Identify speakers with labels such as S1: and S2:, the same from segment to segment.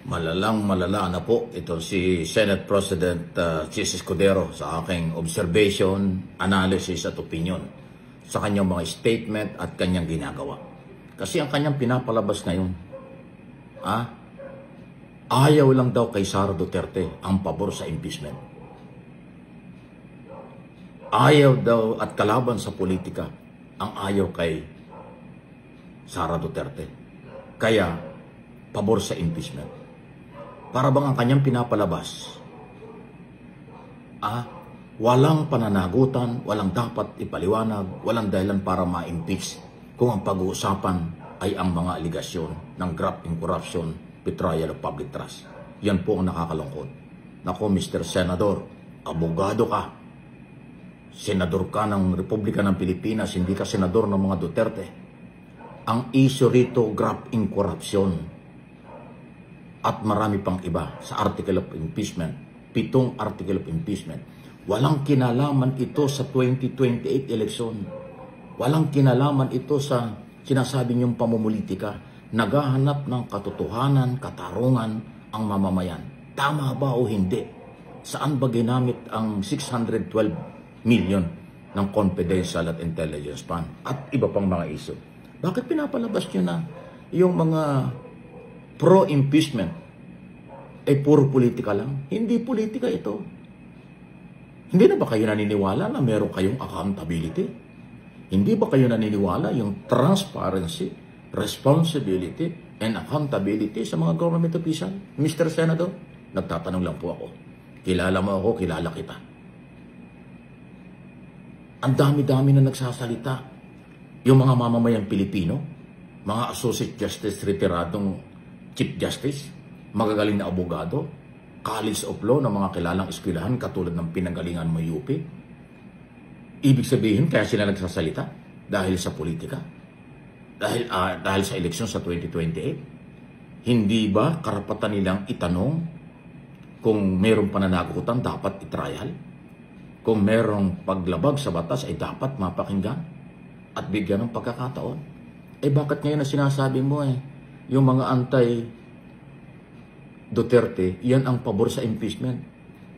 S1: Malalang malala na po ito si Senate President Chis Escudero sa aking observation, analysis at opinion sa kanyang mga statement at kanyang ginagawa. Kasi ang kanyang pinapalabas ngayon, ayaw lang daw kay Sara Duterte ang pabor sa impeachment. Ayaw daw at kalaban sa politika ang ayaw kay Sara Duterte. Kaya, pabor sa impeachment. Para bang ang kanyang pinapalabas, walang pananagutan, walang dapat ipaliwanag, walang dahilan para ma-impeach kung ang pag-uusapan ay ang mga aligasyon ng graft and corruption, betrayal of public trust. Yan po ang nakakalungkot. Nako, Mr. Senador, abogado ka. Senador ka ng Republika ng Pilipinas, hindi ka senador ng mga Duterte. Ang issue rito, graft and corruption. At marami pang iba sa article of impeachment, 7 article of impeachment. Walang kinalaman ito sa 2028 election. Walang kinalaman ito sa sinasabi niyong pamumulitika. Naghahanap ng katotohanan, katarungan ang mamamayan. Tama ba o hindi? Saan ba ginamit ang 612 million ng confidential at intelligence fund at iba pang mga issue? Bakit pinapalabas niyo na yung mga pro-impeachment ay puro politika lang? Hindi politika ito. Hindi na ba kayo naniniwala na meron kayong accountability? Hindi ba kayo naniniwala yung transparency, responsibility, and accountability sa mga government official? Mr. Senador, nagtatanong lang po ako. Kilala mo ako, kilala kita. Ang dami-dami na nagsasalita. Yung mga mamamayang Pilipino, mga Associate Justice, retiradong Chief Justice, magagaling na abogado, College of Law ng mga kilalang eskwelahan katulad ng pinanggalingan mo UP. Ibig sabihin, kaya sila nagsasalita dahil sa politika, dahil sa eleksyon sa 2028. Hindi ba karapatan nilang itanong kung mayroong pananagutan dapat itrial? Kung mayroong paglabag sa batas ay dapat mapakinggan at bigyan ng pagkakataon? Bakit ngayon na sinasabi mo yung mga anti-Duterte, yan ang pabor sa impeachment?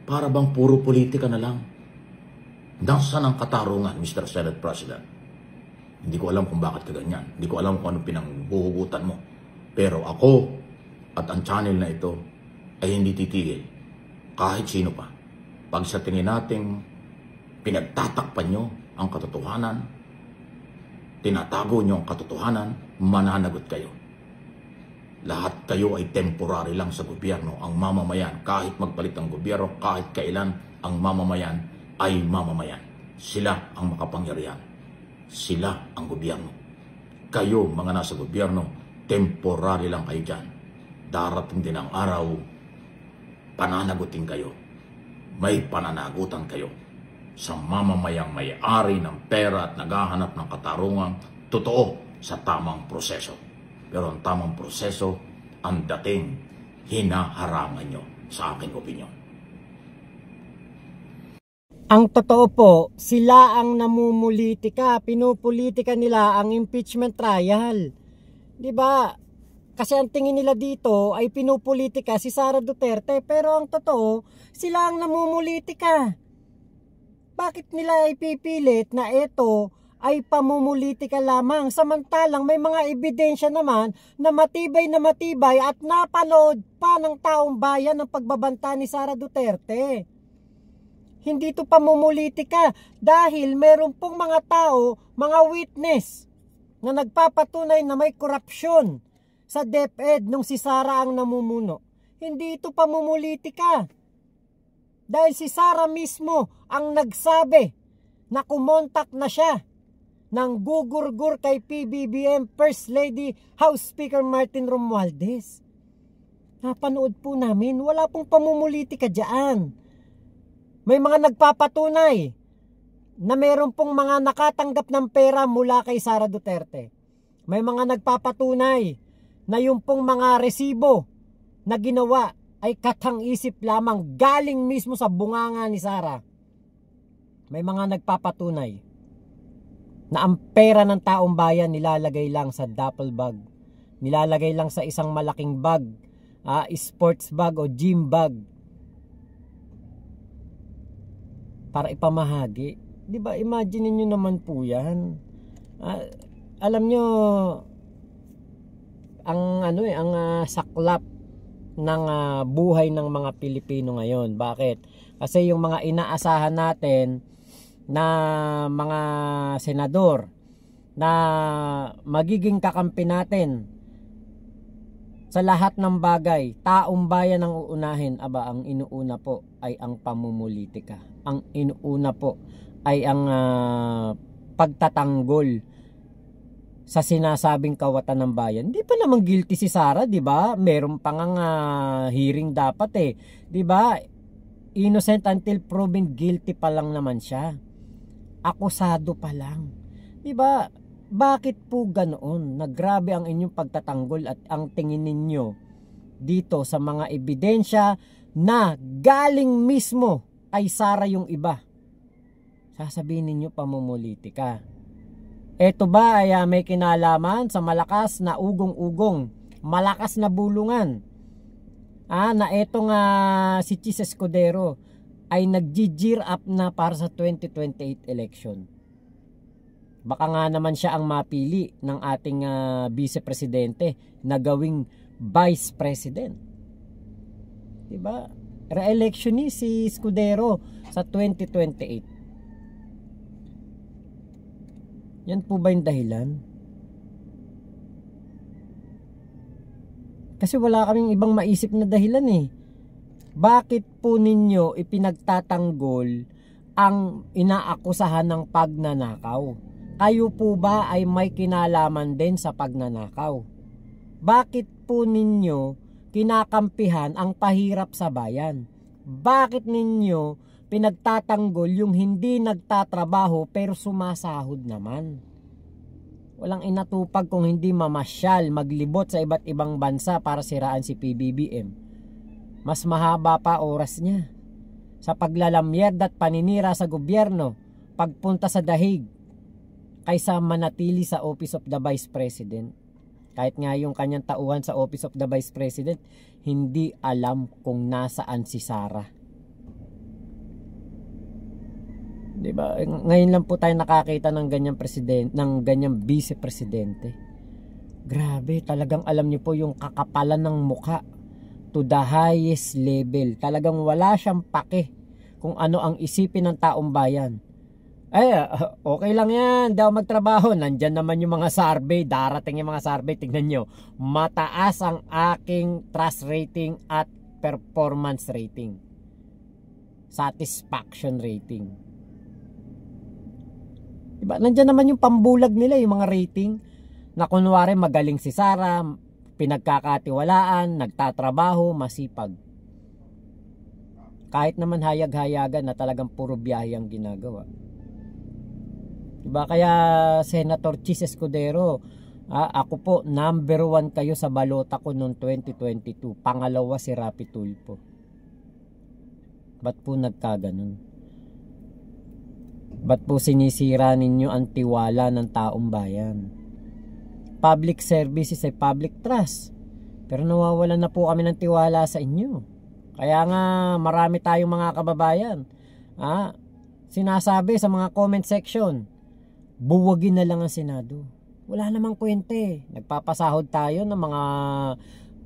S1: Para bang puro politika na lang? Nasaan ang katarungan, Mr. Senate President? Hindi ko alam kung bakit ka ganyan. Hindi ko alam kung anong pinanghuhugutan mo. Pero ako at ang channel na ito ay hindi titigil. Kahit sino pa. Pag sa tingin nating pinagtatakpan nyo ang katotohanan, tinatago nyo ang katotohanan, mananagot kayo. Lahat kayo ay temporary lang sa gobyerno. Ang mamamayan, kahit magpalit ang gobyerno, kahit kailan, ang mamamayan ay mamamayan. Sila ang makapangyarihan. Sila ang gobyerno. Kayo, mga nasa gobyerno, temporary lang kayo dyan. Darating din ang araw, pananagutin kayo. May pananagutan kayo sa mamamayang may-ari ng pera at naghahanap ng katarungang totoo sa tamang proseso. Pero ang tamang proseso, ang dating hinaharangan nyo sa aking opinyon.
S2: Ang totoo po, sila ang namumulitika, pinupolitika nila ang impeachment trial. 'Di ba? Kasi ang tingin nila dito ay pinupolitika si Sara Duterte, pero ang totoo, sila ang namumulitika. Bakit nila ipipilit na ito ay pamumulitika lamang, samantalang may mga ebidensya naman na matibay at napanood pa ng taong bayan ng pagbabanta ni Sara Duterte? Hindi ito pamumulitika dahil meron pong mga tao, mga witness na nagpapatunay na may korupsyon sa DepEd nung si Sara ang namumuno. Hindi ito pamumulitika dahil si Sara mismo ang nagsabi na kumontak na siya ng gugurgur kay PBBM First Lady House Speaker Martin Romualdez. Napanood po namin, wala pong pamumulitika dyan. May mga nagpapatunay na meron pong mga nakatanggap ng pera mula kay Sara Duterte. May mga nagpapatunay na yung pong mga resibo na ginawa ay katang-isip lamang galing mismo sa bunganga ni Sara. May mga nagpapatunay na ang pera ng taong bayan nilalagay lang sa duffel bag. Nilalagay lang sa isang malaking bag sports bag o gym bag para ipamahagi. 'Di ba? Imagine niyo naman po 'yan. Alam nyo, ang saklap ng buhay ng mga Pilipino ngayon. Bakit? Kasi yung mga inaasahan natin na mga senador na magiging kakampi natin sa lahat ng bagay, taong bayan ang uunahin. Ang inuuna po ay ang pamumulitika. Ang inuuna po ay ang pagtatanggol sa sinasabing kawatan ng bayan. Di pa naman guilty si Sara, di ba? Meron pa ngang hearing dapat di ba? Innocent until proven guilty pa lang naman siya. Akusado pa lang. Di ba? Bakit po ganoon? Nagrabe ang inyong pagtatanggol at ang tingin ninyo dito sa mga ebidensya na galing mismo kay Sara yung iba. Sasabihin ninyo pamumulitika. Ito ba ay may kinalaman sa malakas na ugong-ugong, malakas na bulungan? Na etong si Chis Escudero ay nag-gear up na para sa 2028 election. Baka nga naman siya ang mapili ng ating vice presidente na gawing vice president. Diba? Re-election ni si Escudero sa 2028. Yan po ba yung dahilan? Kasi wala kaming ibang maisip na dahilan Bakit po ninyo ipinagtatanggol ang inaakusahan ng pagnanakaw? Kayo po ba ay may kinalaman din sa pagnanakaw? Bakit po ninyo kinakampihan ang pahirap sa bayan? Bakit ninyo pinagtatanggol yung hindi nagtatrabaho pero sumasahod naman? Walang inatupag kung hindi mamasyal, maglibot sa iba't ibang bansa para siraan si PBBM. Mas mahaba pa oras niya sa paglalamyerd at paninira sa gobyerno, pagpunta sa dahig, kaysa manatili sa Office of the Vice President. Kahit nga yung kanyang tauhan sa Office of the Vice President, hindi alam kung nasaan si Sara. Diba? Ngayon lang po tayo nakakita ng ganyang presidente, ng ganyang vice presidente. Grabe, talagang alam niyo po yung kakapalan ng muka to the highest level. Talagang wala siyang pake kung ano ang isipin ng taong bayan. Okay lang yan, daw magtrabaho. Nandyan naman yung mga survey, darating yung mga survey. Tingnan nyo, mataas ang aking trust rating at performance rating, satisfaction rating. Diba? Nandiyan naman yung pambulag nila, yung mga rating na kunwari magaling si Sara, pinagkakatiwalaan, nagtatrabaho, masipag. Kahit naman hayag-hayagan na talagang puro biyahe ang ginagawa. Diba? Kaya Senator Chis Escudero, ako po number 1 kayo sa balota ko noong 2022. Pangalawa si Rapi Tulfo. Ba't po nagkaganon? Ba't po sinisira ninyo ang tiwala ng taong bayan? Public services ay public trust. Pero nawawalan na po kami ng tiwala sa inyo. Kaya nga marami tayong mga kababayan sinasabi sa mga comment section, buwagin na lang ang Senado. Wala namang kwente. Nagpapasahod tayo ng mga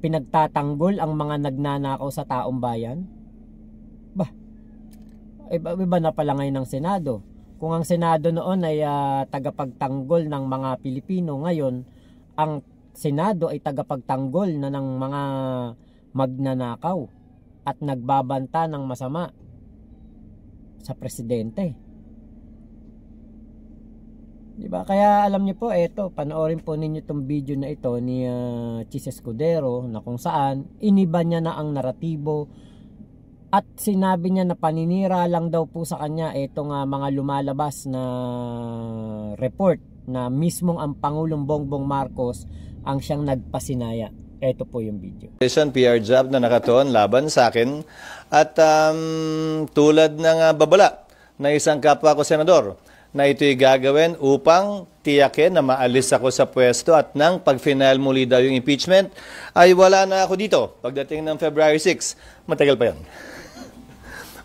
S2: pinagtatanggol ang mga nagnanakaw sa taong bayan. Iba na pala ngayon ng Senado. Kung ang Senado noon ay tagapagtanggol ng mga Pilipino, ngayon ang Senado ay tagapagtanggol na ng mga magnanakaw at nagbabanta ng masama sa presidente. Diba? Kaya alam niyo po, panoorin po ninyo itong video na ito ni Chis Escudero na kung saan iniba niya na ang naratibo. At sinabi niya na paninira lang daw po sa kanya itong mga lumalabas na report na mismong ang Pangulong Bongbong Marcos ang siyang nagpasinaya. Ito po yung video.
S3: PR job na nakatuon laban sa akin at tulad ng babala na isang kapwa ko senador na ito'y gagawin upang tiyakin na maalis ako sa pwesto at nang pag-final muli daw yung impeachment, ay wala na ako dito pagdating ng February 6. Matagal pa yun.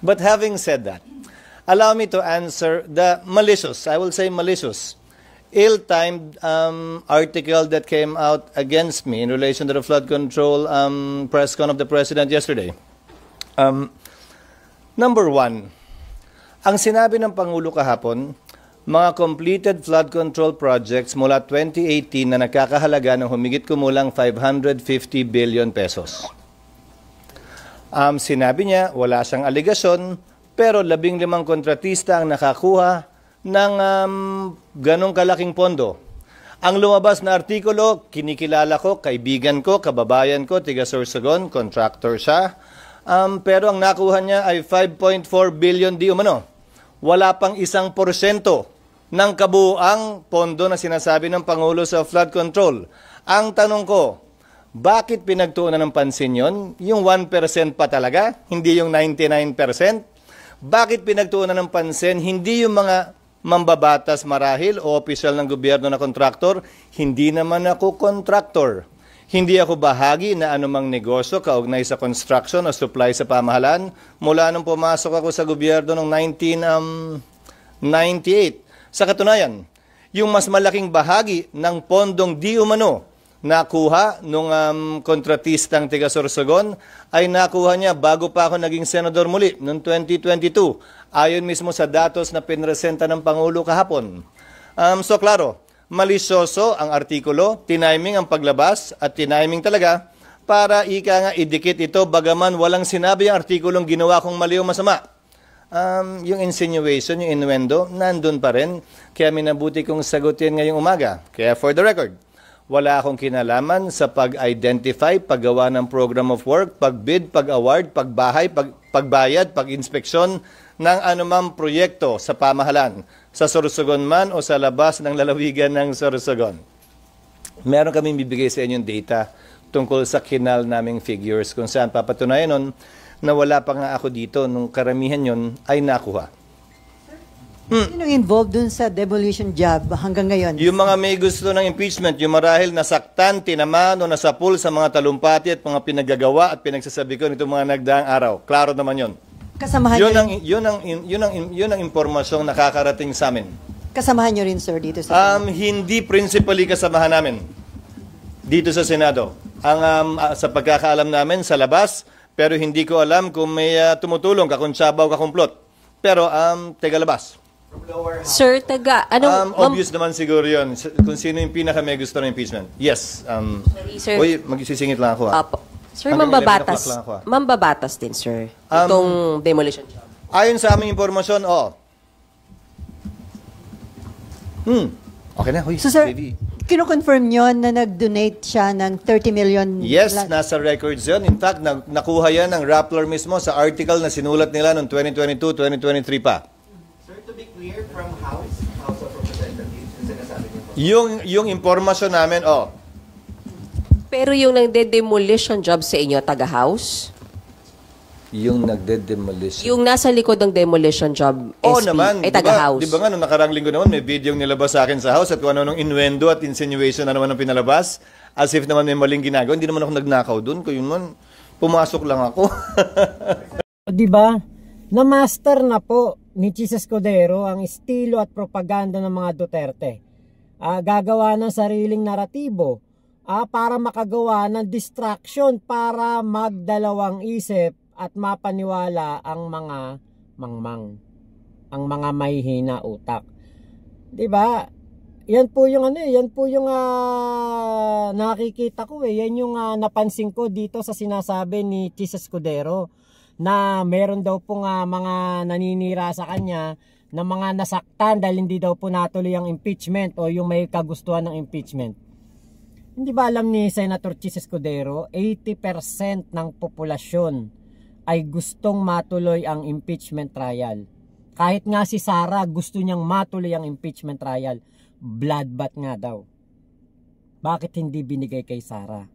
S3: But having said that, allow me to answer the malicious, I will say malicious, ill-timed article that came out against me in relation to the flood control press con of the President yesterday. Number one, ang sinabi ng Pangulo kahapon, mga completed flood control projects mula 2018 na nakakahalaga ng humigit kumulang 550 billion pesos. Sinabi niya, wala siyang aligasyon, pero 15 kontratista ang nakakuha ng ganong kalaking pondo. Ang lumabas na artikulo, kinikilala ko, kaibigan ko, kababayan ko, tiga Sorsogon, contractor siya, pero ang nakuha niya ay 5.4 billion di umano. Wala pang 1% ng kabuuang pondo na sinasabi ng Pangulo sa flood control. Ang tanong ko, bakit pinagtuunan ng pansin yon? Yung 1% pa talaga, hindi yung 99%? Bakit pinagtuunan ng pansin, hindi yung mga mambabatas marahil o opisyal ng gobyerno na kontraktor? Hindi naman ako kontraktor. Hindi ako bahagi na anumang negosyo kaugnay sa construction o supply sa pamahalaan mula nung pumasok ako sa gobyerno noong 1998. Sa katunayan, yung mas malaking bahagi ng pondong di umano nakuha nung kontratistang tiga Sorsogon ay nakuha niya bago pa ako naging senador muli noong 2022. Ayon mismo sa datos na pinresenta ng Pangulo kahapon. So klaro, malisyoso ang artikulo, tiniming ang paglabas at tiniming talaga para ika nga idikit ito bagaman walang sinabi ang artikulong ginawa kong mali o masama. Yung insinuation, yung innuendo, nandun pa rin. Kaya minabuti kong sagutin ngayong umaga. Kaya for the record, wala akong kinalaman sa pag-identify, paggawa ng program of work, pag-bid, pag-award, pagbahay, pagbayad, pag-inspeksyon ng anumang proyekto sa pamahalan, sa Sorsogon man o sa labas ng lalawigan ng Sorsogon. Meron kaming bibigay sa inyong data tungkol sa kinal naming figures kung saan papatunayan nun na wala pa nga ako dito nung karamihan yon ay nakuha.
S4: Sino involved dun sa demolition job hanggang ngayon?
S3: Yung mga may gusto ng impeachment, yung marahil nasaktan, tinamaan o nasapul sa mga talumpati at mga pinagagawa at pinagsasabi ko nitong mga nagdaang araw. Klaro naman yon.
S4: Kasamahan
S3: Yun ang impormasyong nakakarating sa amin.
S4: Kasamahan nyo rin, sir, dito sa
S3: Hindi principally kasamahan namin dito sa Senado. Sa pagkakaalam namin sa labas, pero hindi ko alam kung may tumutulong, kakuntsabaw, kakumplot. Pero, taga-labas.
S5: Sir,
S3: obvious naman siguro yun. Kung sino yung pinaka may gusto ng impeachment. Yes.
S5: Sir.
S3: Uy, magsisingit lang ako.
S5: Apo. Sir,
S3: Hanggang 11 o'clock lang ako,
S5: mambabatas din, sir. Itong demolition job.
S3: Ayon sa aming impormasyon, okay na. Huy,
S4: So, sir,
S3: baby.
S4: kino-confirm nyo na nag-donate siya ng 30 million?
S3: Yes, nasa records yun. In fact, nakuha yan ng Rappler mismo sa article na sinulat nila noong 2022, 2023 pa.
S6: Sir, to be clear, from House of Representatives, yung sinasabi niyo po.
S3: Yung impormasyon namin,
S5: Pero yung nagde-demolition job sa inyo, taga-house?
S3: yung nagde-demolition.
S5: Yung nasa likod ng demolition job,
S3: Oo
S5: SP,
S3: naman.
S5: ay taga-house?
S3: Di ba nga, nung nakarang linggo naman, may video yung nilabas sa akin sa house at kung ano nung innuendo at insinuation na naman ang pinalabas. As if naman may maling ginagawa. Hindi naman ako nagnakaw doon. Kung yun man, pumasok lang ako.
S2: Di ba? Na-master na po ni Chis Escudero ang estilo at propaganda ng mga Duterte. Gagawa ng sariling naratibo para makagawa ng distraction para magdalawang isip at mapaniwala ang mga mangmang, ang mga may hina utak. 'Di ba? Yan po yung nakikita ko Yan yung napansin ko dito sa sinasabi ni Chis Escudero na meron daw po mga naninira sa kanya na mga nasaktan dahil hindi daw po natuloy ang impeachment o yung may kagustuhan ng impeachment. Hindi ba alam ni Senator Chis Escudero, 80% ng populasyon ay gustong matuloy ang impeachment trial. Kahit nga si Sara gusto niyang matuloy ang impeachment trial. Bloodbath nga daw. Bakit hindi binigay kay Sara?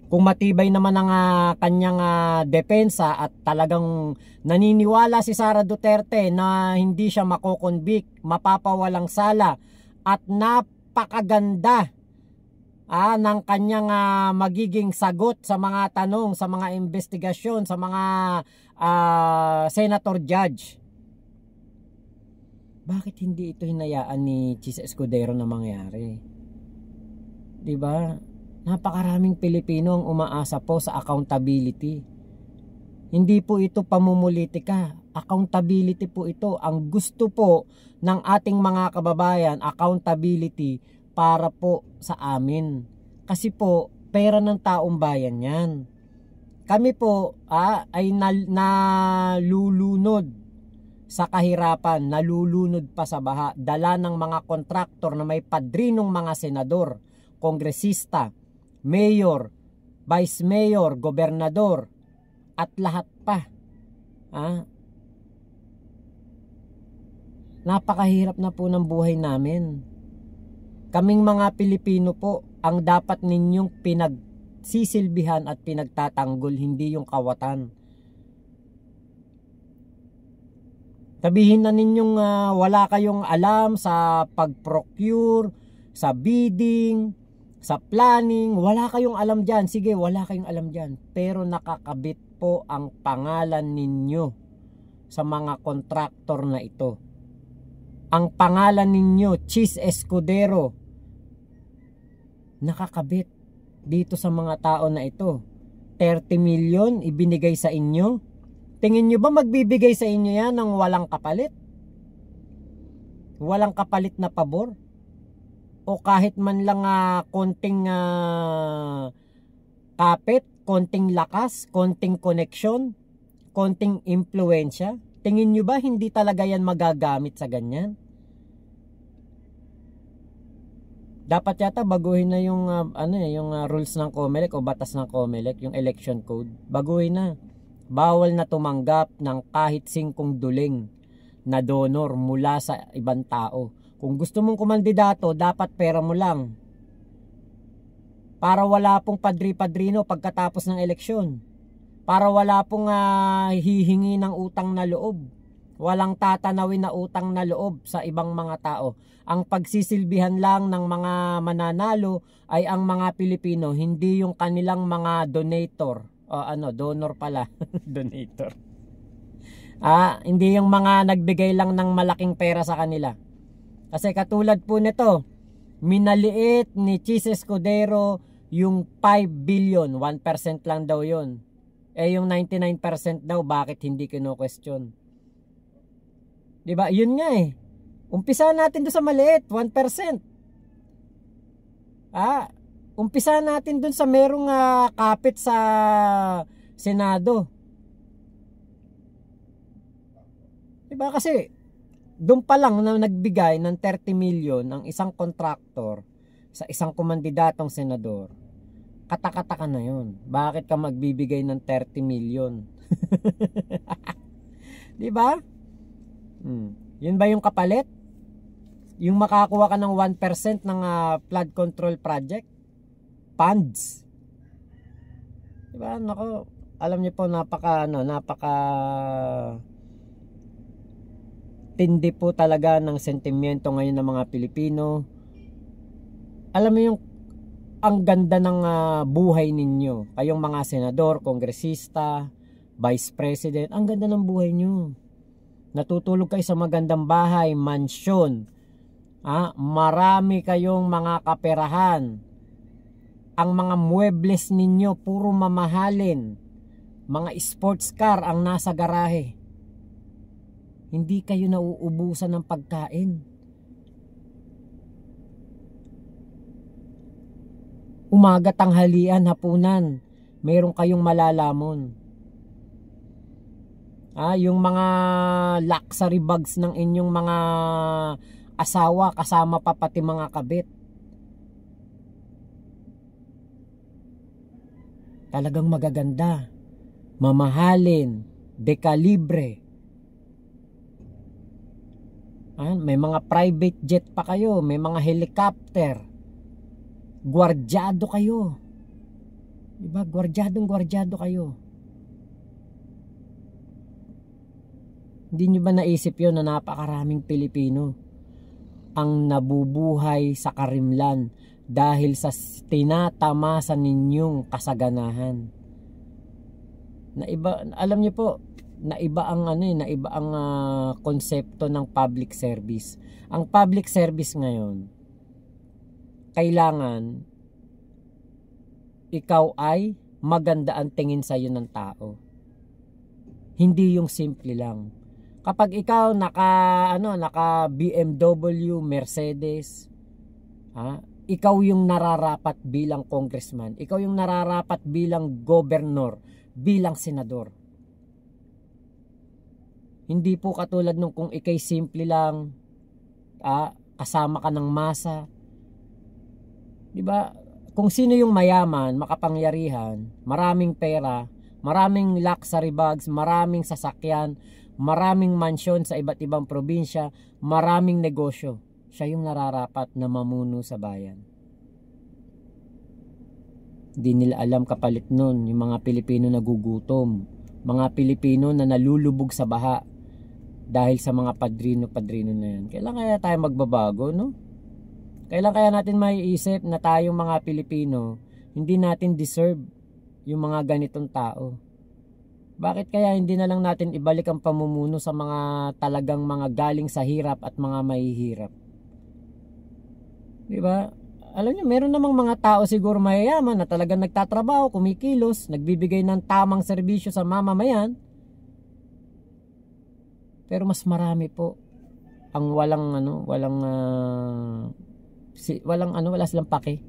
S2: Kung matibay naman ang kanyang depensa at talagang naniniwala si Sara Duterte na hindi siya makokonvict, mapapawalang sala at napakaganda ng kanyang magiging sagot sa mga tanong, sa mga investigasyon, sa mga senator judge. Bakit hindi ito hinayaan ni Chis Escudero na mangyari? 'Di ba? Napakaraming Pilipino ang umaasa po sa accountability. Hindi po ito pamumulitika. Accountability po ito. Ang gusto po ng ating mga kababayan, accountability para po sa amin. Kasi po, pera ng taong bayan yan. Kami po ay nalulunod sa kahirapan, nalulunod pa sa baha. Dala ng mga kontraktor na may padrinong mga senador, kongresista, mayor, vice mayor, gobernador, at lahat pa. Napakahirap na po ng buhay namin. Kaming mga Pilipino po, ang dapat ninyong pinagsisilbihan at pinagtatanggol, hindi yung kawatan. Sabihin na ninyong wala kayong alam sa pag-procure, sa bidding, sa planning, wala kayong alam dyan. Sige, wala kayong alam dyan. Pero nakakabit po ang pangalan ninyo sa mga kontraktor na ito. Ang pangalan ninyo, Chis Escudero, nakakabit dito sa mga tao na ito. 30 million ibinigay sa inyo. Tingin nyo ba magbibigay sa inyo yan ng walang kapalit? Walang kapalit na pabor? O kahit man lang konting kapit, konting lakas, konting koneksyon, konting impluensya? Tingin nyo ba hindi talaga yan magagamit sa ganyan? Dapat yata baguhin na yung rules ng COMELEC o batas ng COMELEC, yung election code. Baguhin na. Bawal na tumanggap ng kahit 5 duling na donor mula sa ibang tao. Kung gusto mong kumandidato, dapat pera mo lang. Para wala pong padri-padrino pagkatapos ng eleksyon. Para wala pong hihingi ng utang na loob. Walang tatanawin na utang na loob sa ibang mga tao. Ang pagsisilbihan lang ng mga mananalo ay ang mga Pilipino, hindi yung kanilang mga donator. Donor pala. Donator. Hindi yung mga nagbigay lang ng malaking pera sa kanila. Kasi katulad po nito, minaliit ni Chis Escudero yung 5 billion, 1% lang daw yun. Yung 99% daw, bakit hindi kino-question? Diba? Yun nga eh. Umpisa natin doon sa maliit, 1%. Umpisa natin doon sa merong kapit sa Senado. Diba? Kasi doon pa lang na nagbigay ng 30 million ang isang kontraktor sa isang kumandidatong senador. Katakataka na yun. Bakit ka magbibigay ng 30 million? Diba? Yun ba yung kapalit? Yung makakuha ka ng 1% ng flood control project? Funds. Diba? Nako, alam niyo po, napaka tindi po talaga ng sentimiento ngayon ng mga Pilipino. Alam mo yung ang ganda ng buhay ninyo. Kayong mga senador, kongresista, vice president, ang ganda ng buhay nyo. Natutulog kayo sa magandang bahay, mansyon. Marami kayong mga kaperahan. Ang mga muebles ninyo puro mamahalin. Mga sports car ang nasa garahe. Hindi kayo nauubusan ng pagkain. Umaga, tanghalian, hapunan, meron kayong malalamon. Yung mga luxury bags ng inyong mga asawa, kasama pa pati mga kabit. Talagang magaganda, mamahalin, dekalibre. May mga private jet pa kayo, may mga helicopter. Gwardyado kayo. Diba? Gwardyadong-gwardyado kayo. Hindi nyo ba naisip yun na napakaraming Pilipino ang nabubuhay sa karimlan dahil sa tinatamasan ninyong kasaganahan? Naiba, alam niyo po, naiba ang konsepto ng public service. Ang public service ngayon, kailangan ikaw ay maganda ang tingin sa iyo ng tao. Hindi yung simple lang. Kapag ikaw naka BMW, Mercedes, ikaw yung nararapat bilang congressman, ikaw yung nararapat bilang governor, bilang senador. Hindi po katulad nung kung ikay simple lang, kasama ka ng masa. 'Di ba? Kung sino yung mayaman, makapangyarihan, maraming pera, maraming luxury bags, maraming sasakyan, maraming mansyon sa iba't ibang probinsya, maraming negosyo, siya yung nararapat na mamuno sa bayan. Hindi nila alam kapalit nun yung mga Pilipino na gugutom, mga Pilipino na nalulubog sa baha dahil sa mga padrino-padrino na yan. Kailan kaya tayo magbabago, no? Kailan kaya natin maiisip na tayong mga Pilipino hindi natin deserve yung mga ganitong tao? Bakit kaya hindi na lang natin ibalik ang pamumuno sa mga talagang mga galing sa hirap at mga mahihirap? Diba? Alam nyo, meron namang mga tao siguro mayayaman na talagang nagtatrabaho, kumikilos, nagbibigay ng tamang serbisyo sa mamamayan. Pero mas marami po ang wala silang pake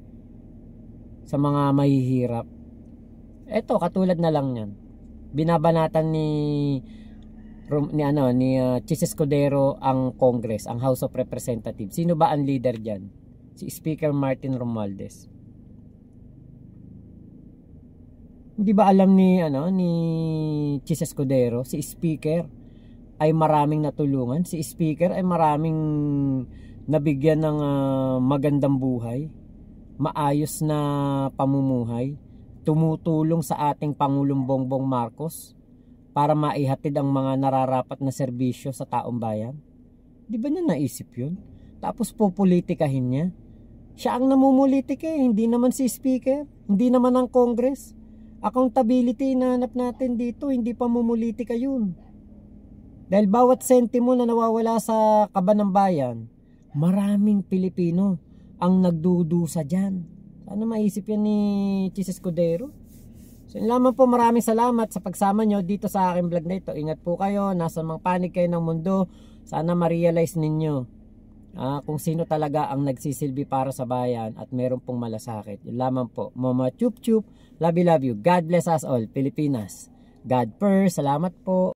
S2: sa mga mahihirap. Eto, katulad na lang yan. Binabanatan ni Chis Escudero ang Congress, ang House of Representatives. Sino ba ang leader diyan? Si Speaker Martin Romualdez. Hindi ba alam ni Chis Escudero, si Speaker ay maraming natulungan, si Speaker ay maraming nabigyan ng magandang buhay, maayos na pamumuhay, tumutulong sa ating Pangulong Bongbong Marcos para maihatid ang mga nararapat na serbisyo sa taong bayan. Di ba niya naisip yun? Tapos pupolitikahin niya. Siya ang namumulitika hindi naman si Speaker, hindi naman ang Congress. Accountability inahanap natin dito, hindi pamumulitika yun. Dahil bawat sentimo na nawawala sa kaban ng bayan, maraming Pilipino ang nagdudusa dyan. Sana maisip yan ni Chis Escudero. So yun lamang po, maraming salamat sa pagsama nyo dito sa aking vlog na ito. Ingat po kayo, nasa mga panig kayo ng mundo. Sana ma-realize ninyo kung sino talaga ang nagsisilbi para sa bayan at meron pong malasakit. Yun lamang po. Mama Chup Chup, love you, love you. God bless us all, Pilipinas. God first, salamat po.